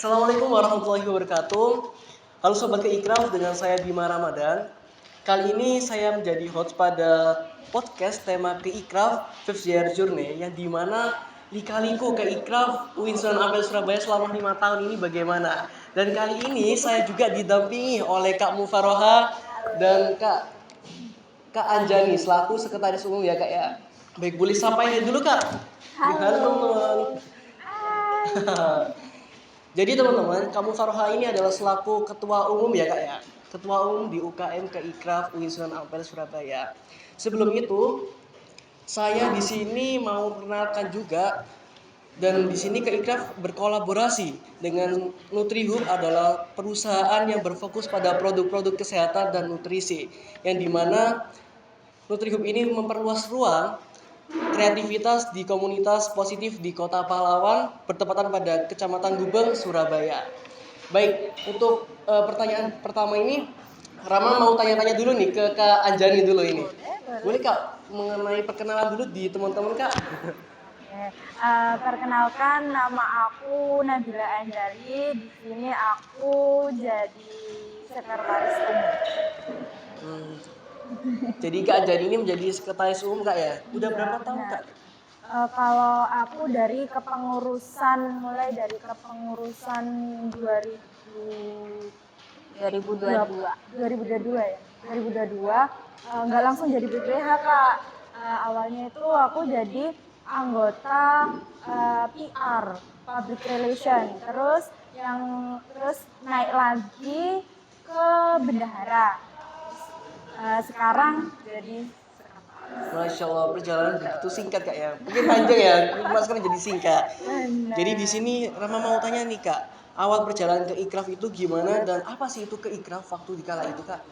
Assalamualaikum warahmatullahi wabarakatuh. Halo Sobat Keikraf, dengan saya Bima Ramadan. Kali ini saya menjadi host pada podcast tema Keikraf 5th Year Journey, yang dimana lika-liku Keikraf UIN Sunan Ampel Surabaya selama 5 tahun ini bagaimana. Dan kali ini saya juga didampingi oleh Kak Mufaroha dan Kak Anjani selaku sekretaris umum ya Kak ya. Baik, boleh sampaikan dulu Kak. Halo teman-teman. Jadi teman-teman, Kamu Faroha ini adalah selaku ketua umum ya Kak ya. Ketua umum di UKM Keikraf UIN Sunan Ampel Surabaya. Sebelum itu, saya di sini mau perkenalkan juga, dan di sini Keikraf berkolaborasi dengan NutriHub, adalah perusahaan yang berfokus pada produk-produk kesehatan dan nutrisi, yang dimana NutriHub ini memperluas ruang kreativitas di komunitas positif di Kota Pahlawan, bertepatan pada Kecamatan Gubeng, Surabaya. Baik, untuk pertanyaan pertama ini, Rama mau tanya-tanya dulu nih ke Kak Anjani dulu ini. Boleh Kak, mengenai perkenalan dulu di teman-teman Kak? Perkenalkan, nama aku Nabila Anjali. Di sini aku jadi sekretaris umum. Jadi Kak Anjani ini menjadi sekretaris umum Kak ya? Udah berapa tahun Kak? Kalau aku dari kepengurusan, mulai dari kepengurusan 2022 ya. 2022 nggak langsung jadi BPH Kak. Awalnya itu aku jadi anggota PR, Public Relation. Terus naik lagi ke bendahara. Sekarang jadi Masya Allah, perjalanan begitu singkat Kak ya. Mungkin panjang ya, mas kan jadi singkat. Jadi di sini Rama mau tanya nih Kak, awal perjalanan ke Ikraf itu gimana, dan apa sih itu ke Ikraf waktu di kala itu Kak?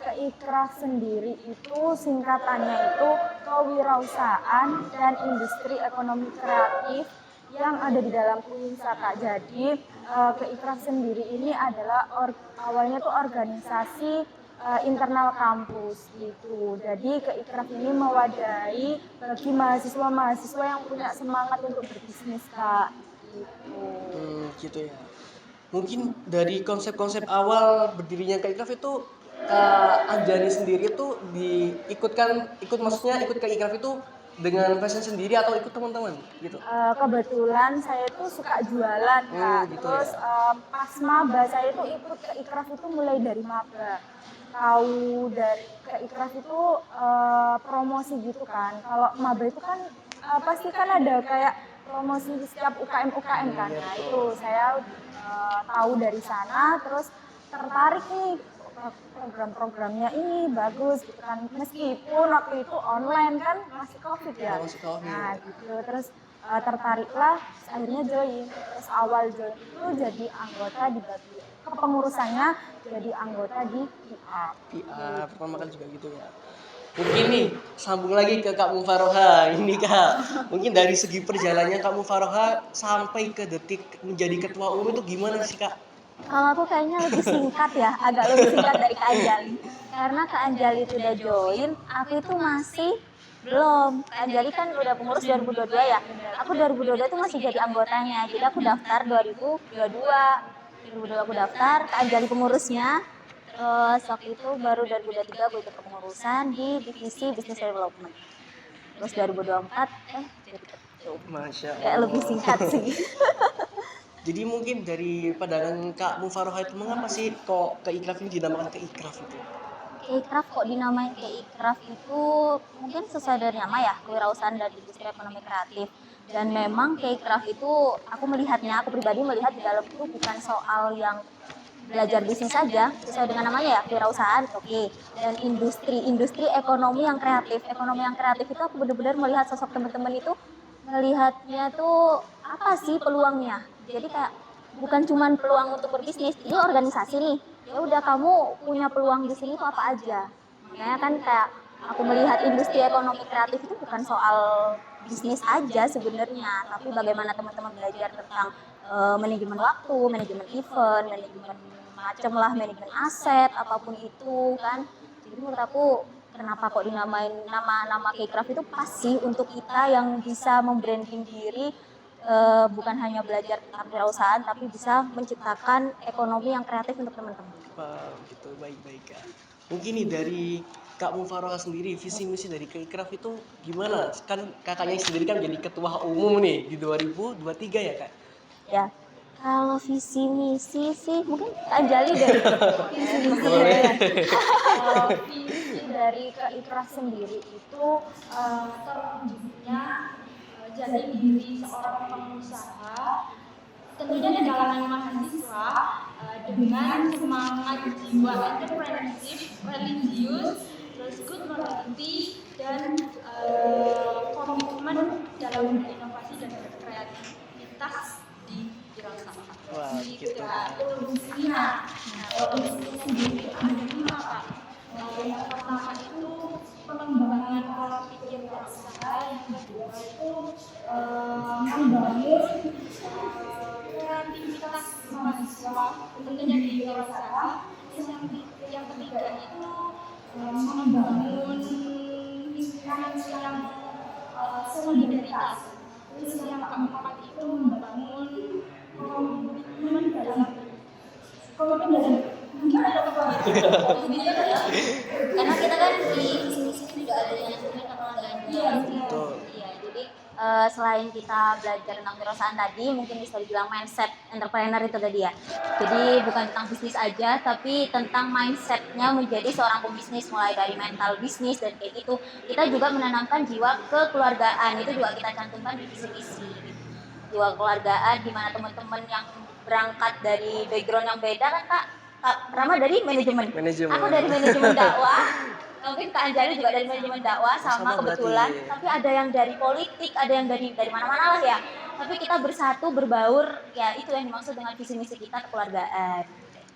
Keikraf sendiri itu singkatannya itu Kewirausahaan dan Industri Ekonomi Kreatif yang ada di dalam UINSA Kak. Jadi Keikraf sendiri ini adalah awalnya tuh organisasi internal kampus gitu. Jadi Keikraf ini mewadahi bagi mahasiswa-mahasiswa yang punya semangat untuk berbisnis Kak. Gitu ya. Mungkin dari konsep-konsep awal berdirinya Keikraf itu, Kak Anjani sendiri tuh maksudnya ikut Keikraf itu dengan passion sendiri atau ikut teman-teman gitu? Kebetulan saya tuh suka jualan Kak. Gitu Terus ya. pas maba saya tuh ikut Keikraf itu mulai dari maba. Tahu dari Keikraf itu promosi gitu kan. Kalau maba itu kan pasti kan ada kayak promosi di setiap UKM kan. Nah itu saya tahu dari sana, terus tertarik nih program-programnya ini bagus gitu kan, meskipun waktu itu online kan masih COVID ya. Nah gitu, terus tertariklah, akhirnya join. Terus awal join itu jadi anggota di bagian kepengurusannya, jadi anggota di PR. Pertama kali juga gitu ya. Mungkin nih sambung lagi ke Kak Mufaroha ini Kak. Mungkin dari segi perjalanannya Kak Mufaroha sampai ke detik menjadi ketua umum itu gimana sih Kak? Kalau aku kayaknya lebih singkat ya, agak lebih singkat dari Kak Anjali. Karena Kak Anjali itu udah join, aku itu masih belum. Kak Anjali kan udah pengurus 2022 ya. Aku 2022 itu masih jadi anggotanya. Jadi aku daftar 2022. 2022 aku daftar, Kak Anjali pengurusnya. Terus waktu itu baru 2023 aku ikut kepengurusan di divisi Business Development. Terus 2024 jadi ketua. Masya Allah. Kayak lebih singkat sih. Jadi mungkin dari pandangan Kak Mufaroha itu, mengapa sih kok Keikraf ini dinamakan Keikraf itu? Keikraf kok dinamain Keikraf itu mungkin sesuai dari nama ya, Kewirausahaan dan Industri Ekonomi Kreatif. Dan memang Keikraf itu aku pribadi melihat di dalam itu bukan soal yang belajar bisnis saja, sesuai dengan namanya ya, kewirausahaan, oke. Dan industri ekonomi yang kreatif. Ekonomi yang kreatif itu aku benar-benar melihat sosok teman-teman itu, melihatnya tuh apa sih peluangnya. Jadi kayak bukan cuma peluang untuk berbisnis, ini organisasi nih. Ya udah, kamu punya peluang di sini tuh apa aja. Makanya kan kayak aku melihat industri ekonomi kreatif itu bukan soal bisnis aja sebenarnya, tapi bagaimana teman-teman belajar tentang manajemen waktu, manajemen event, manajemen aset, apapun itu kan. Jadi menurut aku kenapa kok dinamain nama Keikraf itu pas sih untuk kita yang bisa membranding diri bukan hanya belajar tentang kewirausahaan tapi bisa menciptakan ekonomi yang kreatif untuk teman-teman. Wah, gitu, baik-baik Kak. Mungkin nih dari Kak Mufaroha sendiri, visi misi dari Keikraf itu gimana? Kan kakaknya sendiri kan jadi ketua umum nih di 2023 ya Kak? Ya, kalau visi misi sih mungkin Kak Anjali deh. Visi misi Boleh. Kalau visi dari Keikraf sendiri itu terwujudnya jati diri seorang pengusaha tentunya di kalangan mahasiswa dengan semangat jiwa entrepreneurship, religius, terus good morality dan komitmen dalam berinovasi dan berkreativitas di wirausaha. Wah, gitu. Visinya, kalau visinya sendiri ada 5 Pak. Yang pertama itu pengembangan pola pikir wirausaha, yang kedua itu membangun kreativitas mahasiswa tentunya di wirausaha. Terus yang ketiga itu membangun lingkungan yang solidaritas. Terus yang keempat itu membangun komitmen dalam Karena kita kan di visi misi juga ada yang sebenarnya keteladanan. Betul. Iya, jadi selain kita belajar tentang kewirausahaan tadi, mungkin bisa dibilang mindset entrepreneur itu tadi ya. Jadi bukan tentang bisnis aja, tapi tentang mindsetnya menjadi seorang pebisnis, mulai dari mental bisnis dan kayak gitu. Kita juga menanamkan jiwa kekeluargaan, itu juga kita cantumkan di visi misi. Jiwa kekeluargaan di mana teman-teman yang berangkat dari background yang beda kan Kak Rama dari manajemen. Manajemen. Aku dari manajemen dakwah. Mungkin Kak Anjali juga dari manajemen dakwah sama Sama kebetulan. berarti. Tapi ada yang dari politik, ada yang dari mana-mana lah ya. Tapi kita bersatu, berbaur, ya itu yang dimaksud dengan visi misi kita kekeluargaan.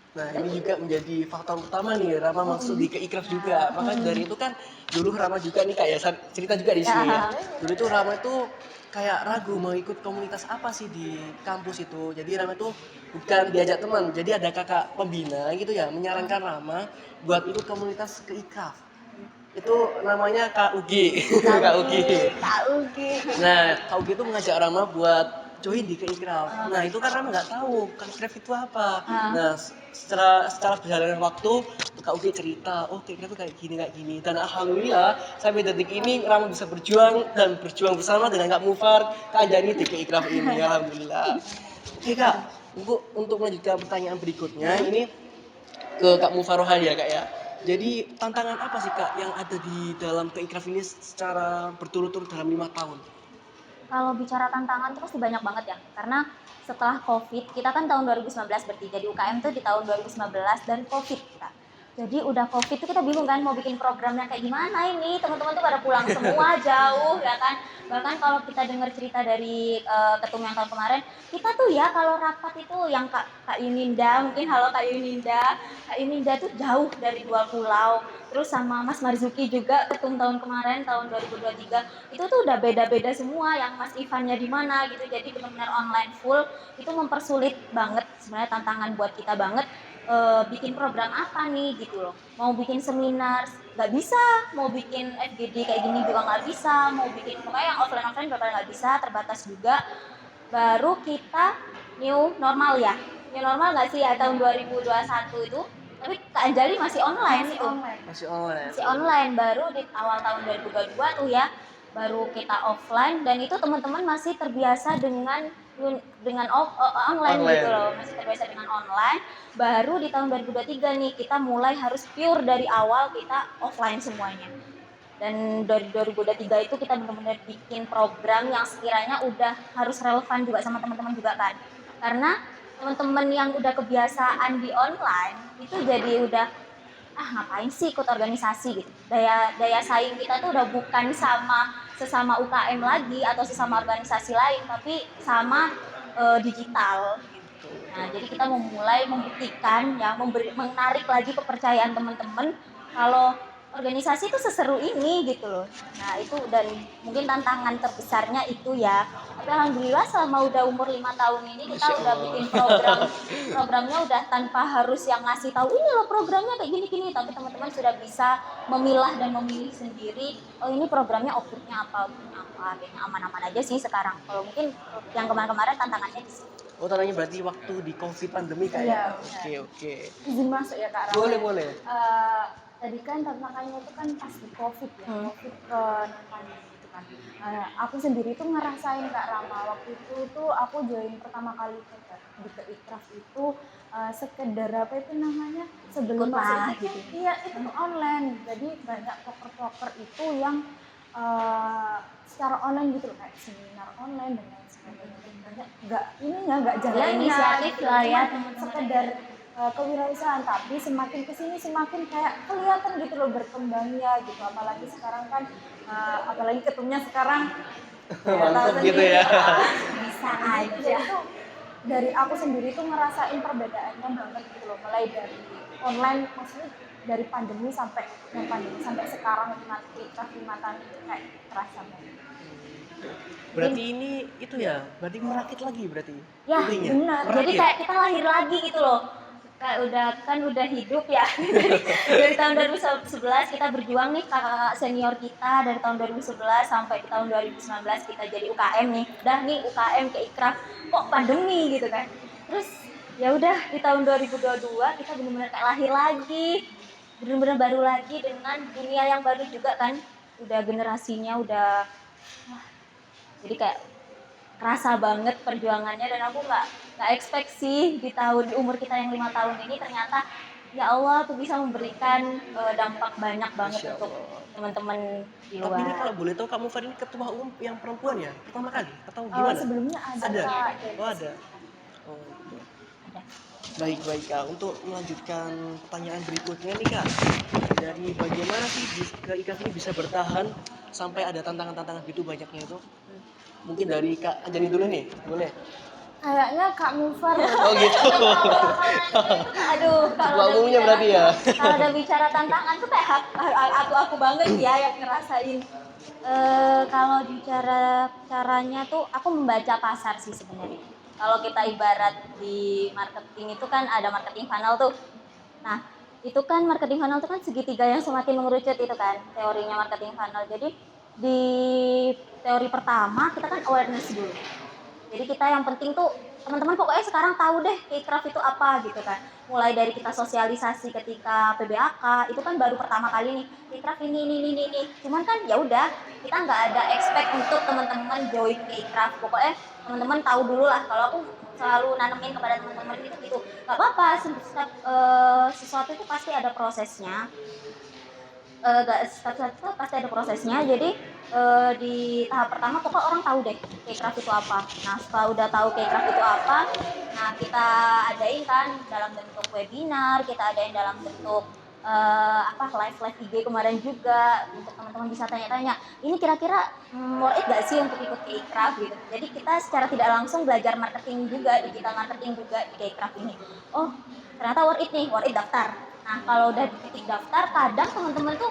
Nah, ini juga menjadi faktor utama nih Rama masuk di Keikraf juga. Maka dari itu kan dulu Rama juga nih kayak cerita juga di sini ya. Dulu itu Rama itu kayak ragu mau ikut komunitas apa sih di kampus itu. Jadi Rama itu bukan diajak teman, jadi ada kakak pembina gitu ya menyarankan Rama buat ikut komunitas Keikraf. Itu namanya KUG. KUG. KUG. Nah, KUG itu mengajak Rama buat join di Keikraf. Nah, itu kan Rama nggak tahu Keikraf itu apa. Nah, secara berjalannya waktu Kak Ugi cerita, oh Keikraf itu kayak gini. Dan alhamdulillah sampai detik ini Rama bisa berjuang bersama dengan Kak Mufar, Kak Anjani di Keikraf ini. Alhamdulillah. Oke Kak, untuk melanjutkan pertanyaan berikutnya ini ke Kak Mufaroha ya Kak ya. Jadi tantangan apa sih Kak yang ada di dalam Keikraf ini secara berturut-turut dalam 5 tahun? Kalau bicara tantangan tuh pasti banyak banget ya, karena setelah COVID, kita kan tahun 2019 bertiga di UKM tuh di tahun 2019 dan COVID kita. Jadi udah COVID tuh kita bingung kan mau bikin programnya kayak gimana ini, teman-teman tuh pada pulang semua jauh ya kan. Bahkan kalau kita dengar cerita dari ketum yang tahun kemarin, kita tuh ya kalau rapat itu yang Kak Yuninda, mungkin halo Kak Yuninda tuh jauh dari 2 pulau. Terus sama Mas Marzuki juga ketum tahun kemarin tahun 2023 itu tuh udah beda-beda semua, yang Mas Ivannya di mana gitu. Jadi benar-benar online full, itu mempersulit banget sebenarnya, tantangan buat kita banget. Bikin program apa nih gitu loh, mau bikin seminar nggak bisa, mau bikin FGD kayak gini juga nggak bisa, mau bikin pokoknya yang offline bakal nggak bisa, terbatas juga. Baru kita new normal nggak sih ya tahun 2021 itu, tapi Kak Anjali masih online itu. Masih online, baru di awal tahun 2022 tuh ya, baru kita offline, dan itu teman-teman masih terbiasa dengan online gitu loh, masih terbiasa dengan online. Baru di tahun 2023 nih kita mulai harus pure dari awal, kita offline semuanya. Dan dari 2023 itu kita benar-benar bikin program yang sekiranya udah harus relevan juga sama teman-teman juga kan, karena teman-teman yang udah kebiasaan di online itu jadi udah ngapain sih ikut organisasi gitu. Daya saing kita tuh udah bukan sama sesama UKM lagi atau sesama organisasi lain, tapi sama digital gitu. Nah, jadi kita memulai membuktikan ya, menarik lagi kepercayaan teman-teman kalau organisasi itu seseru ini gitu loh. Nah itu, dan mungkin tantangan terbesarnya itu ya. Tapi alhamdulillah selama udah umur 5 tahun ini kita Masya udah Allah. bikin programnya udah tanpa harus yang ngasih tahu ini loh programnya kayak gini-gini, tapi teman-teman sudah bisa memilah dan memilih sendiri, oh ini programnya outputnya apa, kayaknya aman-aman aja sih sekarang. Kalau mungkin yang kemarin-kemarin tantangannya di situ. Oh, tanya berarti waktu di COVID pandemi kayak. Iya, Oke, oke. Izin masuk ya Kak Rama. Boleh. Tadi kan tantangannya itu kan pas di COVID ya, COVID ke pandemi gitu kan. Aku sendiri tuh ngerasain Kak Rama, waktu itu tuh aku join pertama kali di Keikraf itu sekedar apa itu namanya, sebelum Ikut lah, masuk itu, gitu. iya itu tuh online. Jadi banyak proker-proker itu yang secara online gitu loh, kayak seminar online dan lain sebagainya. Dan banyak nggak jalannya inisiatif gitu, lah ya, cuma teman-teman. sekedar kewirausahaan, tapi semakin kesini semakin kayak kelihatan gitu loh berkembangnya gitu. Apalagi sekarang kan apalagi ketumnya sekarang Mantap tahu gitu sendiri, ya. Bisa Jadi aja. itu dari aku sendiri tuh ngerasain perbedaannya banget gitu loh, mulai dari online, maksudnya dari pandemi sampai sekarang nanti 5 tahun itu kayak terasa banget. Berarti ini itu ya, berarti merakit lagi berarti. Ya Intinya, benar. Jadi merakit. kayak kita lahir lagi gitu loh. Kayak udah hidup ya. Dari tahun 2011 kita berjuang nih, kakak senior kita dari tahun 2011 sampai di tahun 2019 kita jadi UKM nih. Udah nih UKM ke Ikraf, kok pandemi gitu kan. Terus ya udah di tahun 2022 kita benar-benar kayak lahir lagi. Benar-benar baru lagi dengan dunia yang baru juga kan. Udah generasinya udah, jadi kayak kerasa banget perjuangannya, dan aku nggak expect sih di umur kita yang 5 tahun ini ternyata ya Allah tuh bisa memberikan dampak banyak banget Masya untuk Allah. teman-teman di Tapi ini luar. kalau boleh tahu, kamu Farin ketua umum yang perempuan ya? Pertama kali? Atau gimana? Sebelumnya ada Ada? Kak. Oh ada. Oh, gitu. Ada. Baik Kak. Untuk melanjutkan pertanyaan berikutnya nih Kak, dari bagaimana sih Ikraf ini bisa bertahan sampai ada tantangan-tantangan gitu banyaknya itu? Mungkin dari Kak Anjani dulu nih, boleh? Kayaknya Kak Mufar. Oh gitu. Aduh, Ketua umumnya berarti ya? Kalau udah bicara tantangan tuh kayak aku banget ya yang ngerasain. Kalau bicara caranya tuh aku membaca pasar sih sebenarnya. Kalau kita ibarat di marketing itu kan ada marketing funnel tuh. Nah, itu kan marketing funnel itu kan segitiga yang semakin mengerucut itu kan teorinya marketing funnel. Jadi di teori pertama kita kan awareness dulu. Jadi kita yang penting tuh teman-teman pokoknya sekarang tahu deh Keikraf itu apa gitu kan. Mulai dari kita sosialisasi ketika PBAK itu kan baru pertama kali nih Keikraf ini. Cuman kan ya udah, kita nggak ada expect untuk teman-teman join Keikraf. Pokoknya teman-teman tahu dulu lah. Kalau aku selalu nanemin kepada teman-teman gitu, nggak apa-apa. Sesuatu itu pasti ada prosesnya. Satu pasti ada prosesnya. Jadi di tahap pertama pokoknya orang tahu deh Keikraf itu apa. Nah setelah udah tahu Keikraf itu apa, nah kita adain kan dalam bentuk webinar, kita adain dalam bentuk live IG kemarin juga, untuk teman-teman bisa tanya-tanya ini kira-kira worth it gak sih untuk ikut Keikraf gitu. Jadi kita secara tidak langsung belajar marketing juga, digital marketing juga di Keikraf ini. Oh ternyata worth it nih, worth it daftar. Nah kalau udah diketik daftar, kadang teman-teman tuh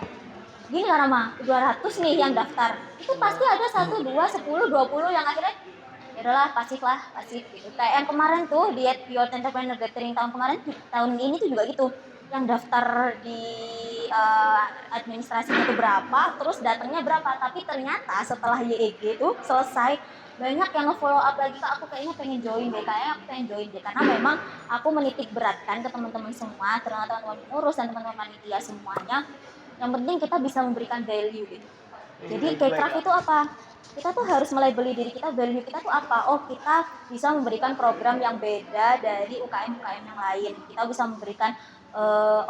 gini lah Rama, 200 nih yang daftar, itu pasti ada 1, 2, 10, 20 yang akhirnya ya udahlah pasif gitu. Kayak yang kemarin tuh di Youth Entrepreneur Gathering tahun ini tuh juga gitu, yang daftar di administrasinya itu berapa, terus datangnya berapa, tapi ternyata setelah YEG tuh selesai banyak yang nge-follow up lagi, Kak aku kayaknya pengen join deh, karena memang aku menitik beratkan ke teman-teman semua, terutama teman-teman pengurus dan teman-teman panitia semuanya, yang penting kita bisa memberikan value gitu. Jadi Keikraf itu apa? Kita tuh harus melabeli diri kita, value kita tuh apa? Oh kita bisa memberikan program yang beda dari UKM-UKM yang lain. Kita bisa memberikan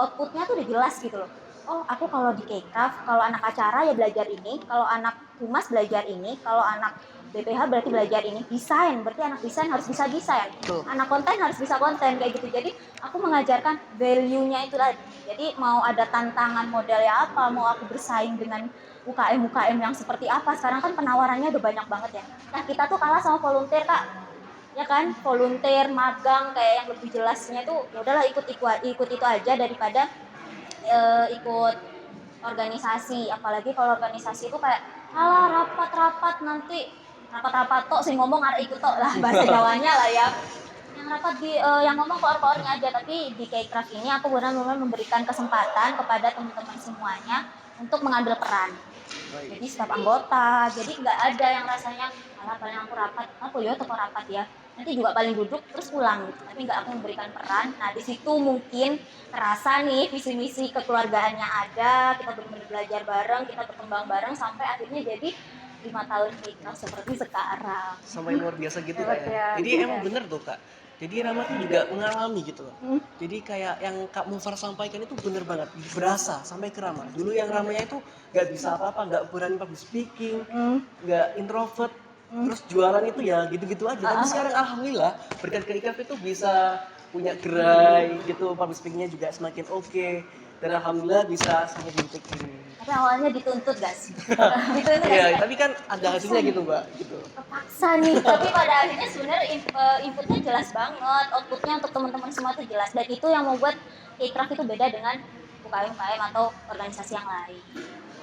outputnya tuh udah jelas gitu loh. Oh aku kalau di Keikraf, kalau anak acara ya belajar ini, kalau anak humas belajar ini, kalau anak BPH berarti belajar ini, desain berarti anak desain harus bisa desain, anak konten harus bisa konten kayak gitu. Jadi aku mengajarkan value-nya itu tadi. Jadi mau ada tantangan modelnya apa, mau aku bersaing dengan UKM yang seperti apa, sekarang kan penawarannya udah banyak banget ya. Nah kita tuh kalah sama volunteer Kak, ya kan, volunteer magang kayak yang lebih jelasnya tuh ya udahlah ikut itu aja daripada ikut organisasi, apalagi kalau organisasi itu kayak alah rapat-rapat nanti rapat-rapat tok sing ngomong arek ikut tok lah bahasa Jawanya lah ya. Yang rapat yang ngomong koor-koornya aja, tapi di K-Craft ini aku benar-benar memberikan kesempatan kepada teman-teman semuanya untuk mengambil peran. Jadi setiap anggota, jadi nggak ada yang rasanya alah paling aku rapat, apa ya toko rapat ya. Nanti juga paling duduk terus pulang gitu. Tapi nggak, aku memberikan peran. Nah di situ mungkin terasa nih visi misi kekeluargaannya ada, kita benar-benar belajar bareng, kita berkembang bareng sampai akhirnya jadi 5 tahun kita seperti sekarang. Sampai luar biasa gitu Kak ya. Ya, Jadi emang bener tuh Kak. Jadi Rama tuh juga mengalami gitu loh. Jadi kayak yang Kak Mufar sampaikan itu bener banget, berasa sampai ke Rama. Dulu yang Ramanya itu nggak bisa apa-apa, nggak berani public speaking, nggak introvert, terus jualan itu ya gitu-gitu aja. Tapi sekarang alhamdulillah berkat ke IKAF itu bisa punya gerai gitu, public speakingnya juga semakin oke. Dan alhamdulillah bisa sampai di titik ini. Tapi awalnya dituntut gak sih? Dituntut gak Iya, sih? tapi kan ada hasilnya gitu Mbak, gitu. Kepaksa nih, tapi pada akhirnya sebenarnya inputnya jelas banget, outputnya untuk teman-teman semua itu jelas, dan itu yang membuat K-Craft itu beda dengan UKM atau organisasi yang lain,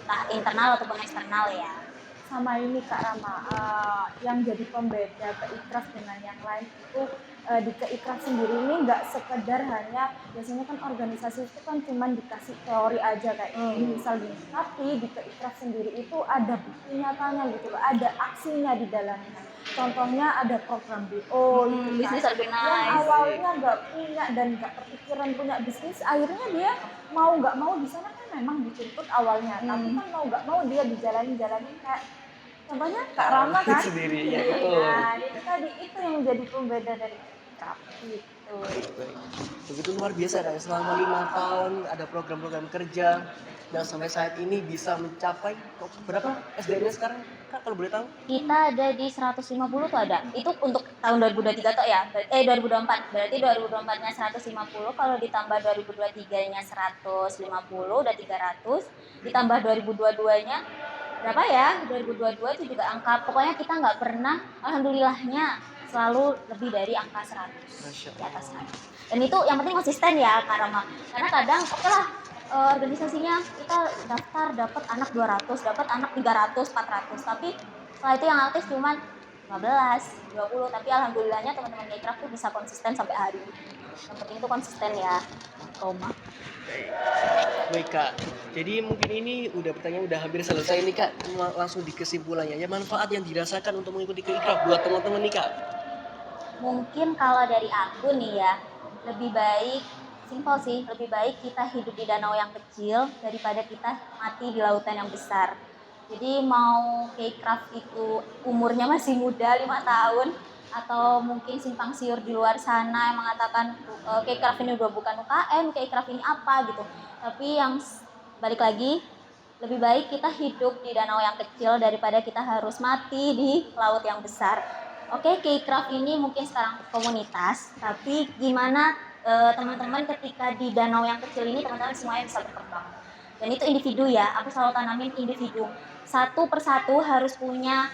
entah internal ataupun eksternal ya. Sama ini Kak Rama, yang jadi pembeda Ke-Ikraf dengan yang lain itu di Ke-Ikraf sendiri ini nggak sekedar hanya, biasanya kan organisasi itu kan cuma dikasih teori aja kayak ini misal gini, tapi di Ke-Ikraf sendiri itu ada bukti nyatanya gitu loh, ada aksinya di dalamnya. Contohnya ada program BO, Business yang organize. awalnya nggak punya dan nggak kepikiran punya bisnis, akhirnya dia mau nggak mau di sana kan memang dituntut awalnya, tapi kan mau nggak mau dia dijalanin kayak contohnya Kak Rama kan Sendiri, ya, betul. nah itu tadi itu yang jadi pembeda dari Kak gitu. Baik. Begitu luar biasa kan, selama 5 tahun ada program-program kerja dan sampai saat ini bisa mencapai berapa SDM-nya sekarang Kak kalau boleh tahu? Kita ada di 150 tuh ada. Itu untuk tahun 2023 tuh ya. 2024. Berarti 2024-nya 150, kalau ditambah 2023-nya 150 udah 300. Ditambah 2022-nya berapa ya? 2022 itu juga angka, pokoknya kita nggak pernah, alhamdulillahnya selalu lebih dari angka 100. Masya Di atas 100. Dan itu yang penting konsisten ya Kak Rama. Karena kadang oke lah, organisasinya kita daftar dapat anak 200, dapat anak 300, 400, tapi setelah itu yang aktif cuman 15, 20, tapi alhamdulillahnya teman-teman K-Craft tuh bisa konsisten sampai hari ini. Yang penting itu konsisten ya, Roma. Baik Kak, jadi mungkin ini pertanyaan udah hampir selesai nih Kak. Langsung di kesimpulannya ya, manfaat yang dirasakan untuk mengikuti Ke-Ikraf buat teman-teman nih Kak. Mungkin kalau dari aku nih ya, lebih baik, simpel sih, lebih baik kita hidup di danau yang kecil daripada kita mati di lautan yang besar. Jadi mau K-Craft itu umurnya masih muda 5 tahun, atau mungkin simpang siur di luar sana yang mengatakan K-Craft ini udah bukan UKM, K-Craft ini apa gitu. Tapi yang balik lagi, lebih baik kita hidup di danau yang kecil daripada kita harus mati di laut yang besar. Oke, K-Craft ini mungkin sekarang komunitas, tapi gimana teman-teman ketika di danau yang kecil ini teman-teman semuanya bisa berkembang. Dan itu individu ya, aku selalu tanamin individu. Satu persatu harus punya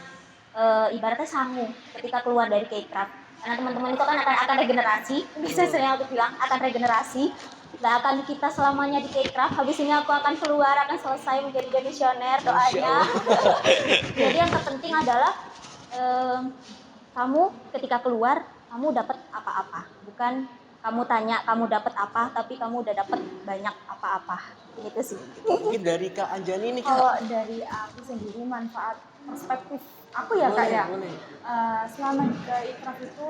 ibaratnya sangu ketika keluar dari K-Craft. Karena teman-teman itu kan akan regenerasi, bisa saya aku bilang akan regenerasi. Gak akan kita selamanya di K-Craft, habis ini aku akan keluar, akan selesai menjadi demisioner, doanya. Jadi yang terpenting adalah kamu ketika keluar, kamu dapat apa-apa. Bukan kamu tanya kamu dapat apa, tapi kamu udah dapat banyak apa-apa. Gitu sih. Mungkin dari Kak Anjani nih Kak. Kalau dari aku sendiri manfaat perspektif aku ya Kak ya. Boleh. Selama di Ke-Ikraf itu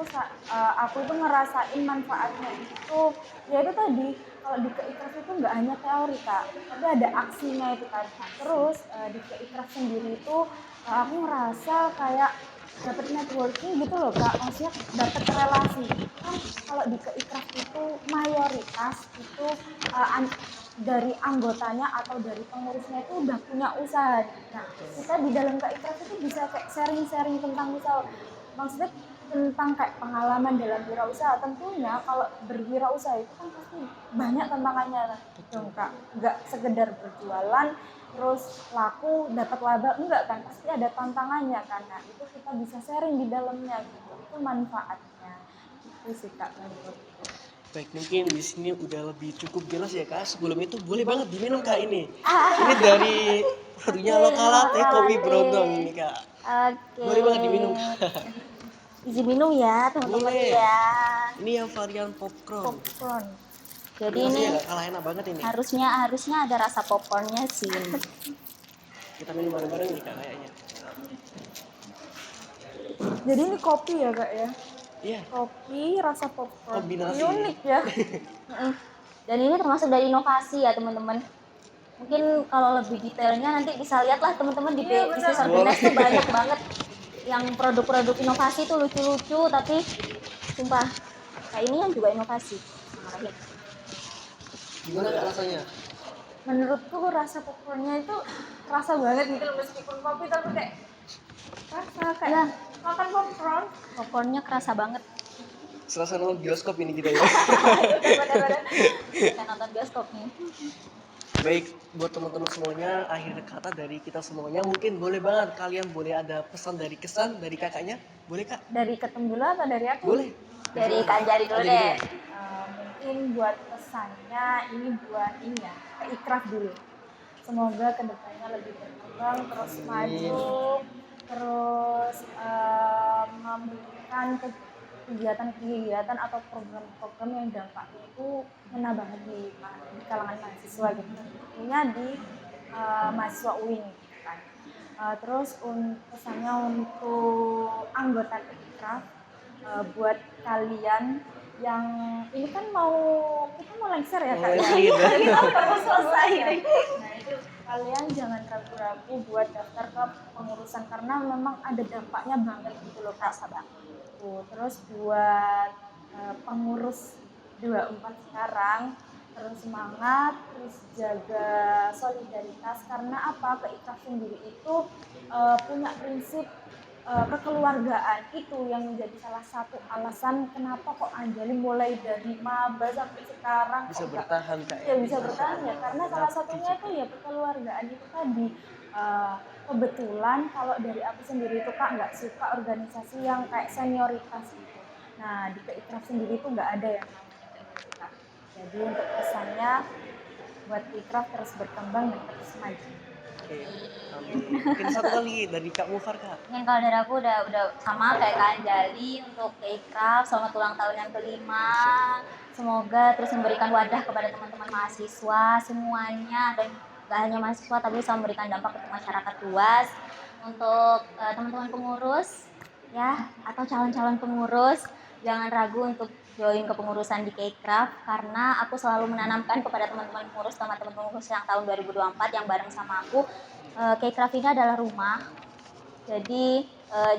aku itu ngerasain manfaatnya itu ya itu tadi, kalau di Ke-Ikraf itu nggak hanya teori Kak, tapi ada aksinya itu kan. Terus di Ke-Ikraf sendiri itu aku ngerasa kayak dapat networking gitu loh Kak, maksudnya dapat relasi kan. Kalau di Ke-Ikraf itu mayoritas itu dari anggotanya atau dari pengurusnya itu udah punya usaha. Nah, kita di dalam Ke-Ikraf itu bisa kayak sharing-sharing tentang usaha. Maksudnya tentang kayak pengalaman dalam wirausaha. Tentunya kalau berwirausaha itu kan pasti banyak tantangannya dong Kak. Nggak sekedar berjualan terus laku dapat laba, enggak kan, pasti ada tantangannya kan. Nah, itu kita bisa sharing di dalamnya gitu. Itu manfaatnya. Itu sih Kak menurutku. Baik, mungkin di sini udah lebih cukup jelas ya kak. Sebelum itu boleh banget diminum kak ini. Ini dari produnya Lokal Latte kopi Brondong ini kak. Oke. Boleh banget diminum kak. Izin minum ya teman-teman Boleh. ya. Ini yang varian popcorn. Popcorn. Jadi Ini ini rasanya gak kalah enak banget ini. harusnya ada rasa popcornnya sih. Kita minum bareng-bareng nih kak kayaknya. Jadi ini kopi ya kak ya? Iya. Kopi rasa popcorn. Kombinasi. Unik ya. Mm-mm. Dan ini termasuk dari inovasi ya teman-teman. Mungkin kalau lebih detailnya nanti bisa lihat lah teman-teman di Iya, bisnis benar. Organize tuh banyak banget yang produk-produk inovasi tuh lucu-lucu tapi sumpah kayak ini yang juga inovasi. Marahin. Gimana kak rasanya? Menurutku rasa popcornnya itu rasa banget gitu loh, meskipun kopi tapi kayak rasa kayak Iya. makan popcorn. Popcornnya kerasa banget. Serasa nonton bioskop ini kita ya. Benar-benar. Kita nonton bioskop nih. Baik, buat teman-teman semuanya, akhir kata dari kita semuanya mungkin boleh banget kalian boleh ada pesan dari kesan dari kakaknya, boleh kak? Dari ketum dulu apa dari aku? Boleh. Dari Kak Anjali dulu Anjali deh. Mungkin buat pesannya ini buat ini ya, ke Ikraf dulu. Semoga kedepannya lebih berkembang, terus maju, terus memberikan kegiatan-kegiatan atau program-program yang dampaknya itu ngena banget di kalangan mahasiswa gitu. Tentunya di mahasiswa UIN gitu kan. Terus pesannya untuk anggota Ikraf, buat kalian yang ini kan kita mau lengser ya kak ya. Kita baru selesai. Nah itu kalian jangan ragu-ragu buat daftar ke pengurusan karena memang ada dampaknya banget gitu loh kak. Terus buat pengurus 24 sekarang terus semangat, terus jaga solidaritas karena apa? Ke Ikraf sendiri itu punya prinsip kekeluargaan itu yang menjadi salah satu alasan kenapa kok Anjali mulai dari maba sampai sekarang Bisa kok bertahan kak. ya bisa bertahan ya karena salah satunya itu ya kekeluargaan itu tadi. Kebetulan kalau dari aku sendiri itu kak nggak suka organisasi yang kayak senioritas gitu. Nah di Ikraf sendiri itu nggak ada yang namanya kayak gitu kak. Jadi untuk pesannya buat Ikraf terus berkembang dan terus maju. Oke, amin. Mungkin satu kali dari Kak Mufar kak. Mungkin kalau dari aku udah sama kayak Kak Anjali untuk ke Ikraf, selamat ulang tahun yang kelima. Semoga terus memberikan wadah kepada teman-teman mahasiswa semuanya dan gak hanya mahasiswa tapi bisa memberikan dampak untuk masyarakat luas. Untuk teman-teman pengurus ya atau calon-calon pengurus jangan ragu untuk join kepengurusan di Ikraf karena aku selalu menanamkan kepada teman-teman pengurus teman-teman pengurus yang tahun 2024 yang bareng sama aku Ikraf ini adalah rumah. Jadi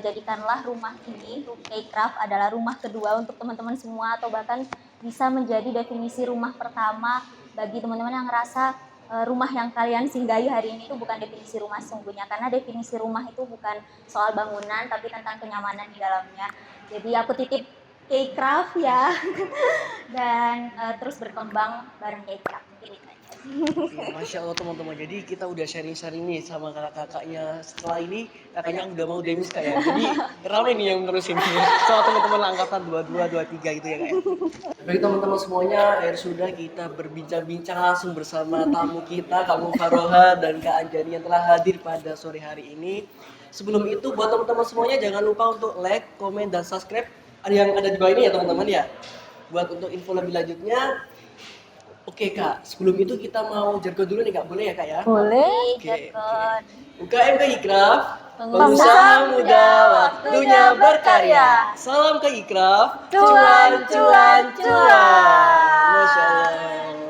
jadikanlah rumah ini, Ikraf adalah rumah kedua untuk teman-teman semua atau bahkan bisa menjadi definisi rumah pertama bagi teman-teman yang ngerasa rumah yang kalian singgahi hari ini itu bukan definisi rumah sesungguhnya karena definisi rumah itu bukan soal bangunan tapi tentang kenyamanan di dalamnya. Jadi aku titip Ikraf ya dan terus berkembang bareng Ikraf. Ya, Masya Allah teman-teman, jadi kita udah sharing-sharing nih sama kakak-kakaknya. Setelah ini kakaknya udah mau demis kayak, jadi rame nih yang nerusin sama teman-teman angkatan 22, 23 gitu ya kak ya. Baik teman-teman semuanya, akhir sudah kita berbincang-bincang langsung bersama tamu kita Kak Mufaroha dan Kak Anjani yang telah hadir pada sore hari ini. Sebelum itu buat teman-teman semuanya jangan lupa untuk like, komen, dan subscribe yang ada di bawah ini ya teman-teman ya. Buat untuk info lebih lanjutnya. Oke kak, sebelum itu kita mau jargon dulu nih kak, boleh ya kak ya? Boleh. Jargon. UKM ke Ikraf, Pengusaha pengusaha muda waktunya berkarya. Salam ke Ikraf, Cuan, cuan, cuan. Masya Allah.